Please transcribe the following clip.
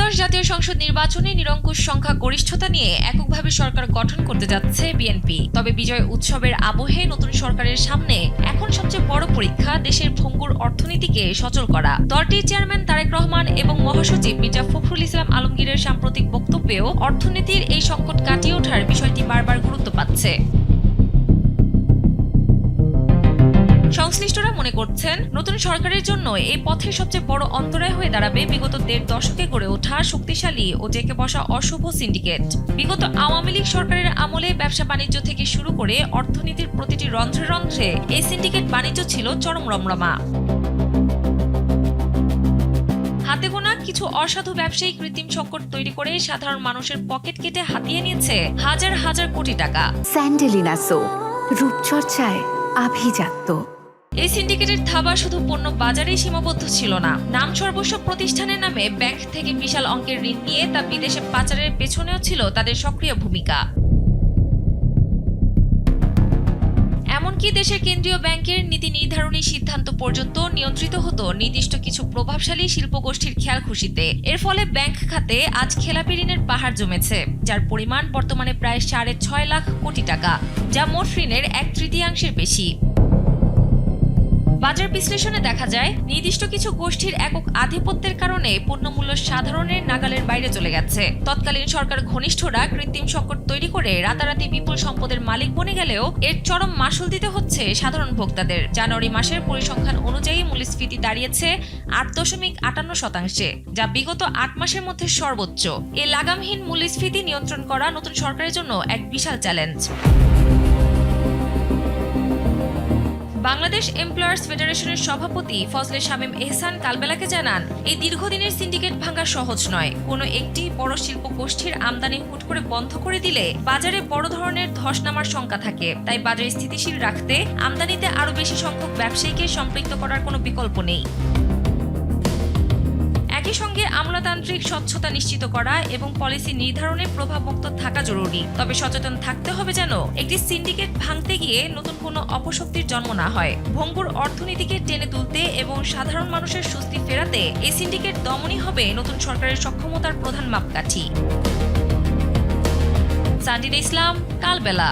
ত্রয়োদশ জাতীয় সংসদ নির্বাচনে নিরঙ্কুশ সংখ্যা গরিষ্ঠতা নিয়ে এককভাবে সরকার গঠন করতে যাচ্ছে বিএনপি। তবে বিজয় উৎসবের আবহে নতুন সরকারের সামনে এখন সবচেয়ে বড় পরীক্ষা দেশের ভঙ্গুর অর্থনীতিকে সচল করা। দলটির চেয়ারম্যান তারেক রহমান এবং মহাসচিব মির্জা ফখরুল ইসলাম আলমগীরের সাম্প্রতিক বক্তব্যেও অর্থনীতির এই সংকট কাটিয়ে ওঠার বিষয়টি বারবার গুরুত্ব পাচ্ছে। সংশ্লিষ্টরা মনে করছেন, নতুন সরকারের জন্য এই পথের সবচেয়ে বড় অন্তরায় হয়ে দাঁড়াবে বিগত ১.৫ দশকে গড়ে ওঠা শক্তিশালী ও জেঁকে বসা অশুভ সিন্ডিকেট। বিগত আওয়ামী লীগ সরকারের আমলে ব্যবসা বাণিজ্য থেকে শুরু করে অর্থনীতির প্রতিটি রন্ধ্রে রন্ধ্রে এই সিন্ডিকেট বাণিজ্য ছিল চরম রমরমা। হাতে গোনা কিছু অসাধু ব্যবসায়ী কৃত্রিম সংকট তৈরি করে সাধারণ মানুষের পকেট কেটে হাতিয়ে নিয়েছে হাজার হাজার কোটি টাকা। স্যান্ডেলিনা সো, রূপচর্চায় আভিজাত্য। এই সিন্ডিকেটের থাবা শুধু পণ্য বাজারেই সীমাবদ্ধ ছিল না, নাম সর্বস্ব প্রতিষ্ঠানের নামে ব্যাংক থেকে বিশাল অঙ্কের ঋণ নিয়ে তা বিদেশে পাচারের পেছনেও ছিল তাদের সক্রিয় ভূমিকা। এমনকি দেশের কেন্দ্রীয় ব্যাংকের নীতি নির্ধারণী সিদ্ধান্ত পর্যন্ত নিয়ন্ত্রিত হতো নির্দিষ্ট কিছু প্রভাবশালী শিল্পগোষ্ঠীর খেয়ালখুশিতে। এর ফলে ব্যাংক খাতে আজ খেলাপি ঋণের পাহাড় জমেছে, যার পরিমাণ বর্তমানে প্রায় ৬.৫ লাখ কোটি টাকা, যা মোট ঋণের ১/৩ বেশি। বাজার বিশ্লেষণে দেখা যায়, নির্দিষ্ট কিছু গোষ্ঠীর একক আধিপত্যের কারণে পণ্যমূল্য সাধারণের নাগালের বাইরে চলে গেছে। তৎকালীন সরকার ঘনিষ্ঠরা কৃত্রিম সংকট তৈরি করে রাতারাতি বিপুল সম্পদের মালিক বনে গেলেও এর চরম মাসুল দিতে হচ্ছে সাধারণ ভোক্তাদের। জানুয়ারি মাসের পরিসংখ্যান অনুযায়ী মূল্যস্ফীতি দাঁড়িয়েছে ৮.৫৮%, যা বিগত ৮ মাসের মধ্যে সর্বোচ্চ। এই লাগামহীন মূল্যস্ফীতি নিয়ন্ত্রণ করা নতুন সরকারের জন্য এক বিশাল চ্যালেঞ্জ। বাংলাদেশ এমপ্লয়ার্স ফেডারেশনের সভাপতি ফজলে শামীম এহসান কালবেলাকে জানান, এই দীর্ঘদিনের সিন্ডিকেট ভাঙা সহজ নয়। কোনো একটি বড় শিল্প গোষ্ঠীর আমদানি হুট করে বন্ধ করে দিলে বাজারে বড় ধরনের ধস নামার শঙ্কা থাকে। তাই বাজার স্থিতিশীল রাখতে আমদানিতে আরও বেশি সংখ্যক ব্যবসায়ীকে সম্পৃক্ত করার কোনো বিকল্প নেই। একই সঙ্গে আমলাতান্ত্রিক স্বচ্ছতা নিশ্চিত করা এবং পলিসি নির্ধারণে প্রভাবমুক্ত থাকা জরুরি। তবে সচেতন থাকতে হবে যেন একটি সিন্ডিকেট ভাঙতে গিয়ে নতুন কোনো অপশক্তির জন্ম না হয়। ভঙ্গুর অর্থনীতিকে টেনে তুলতে এবং সাধারণ মানুষের স্বস্তি ফেরাতে এই সিন্ডিকেট দমনই হবে নতুন সরকারের সক্ষমতার প্রধান মাপকাঠি। সানজিদা ইসলাম, কালবেলা।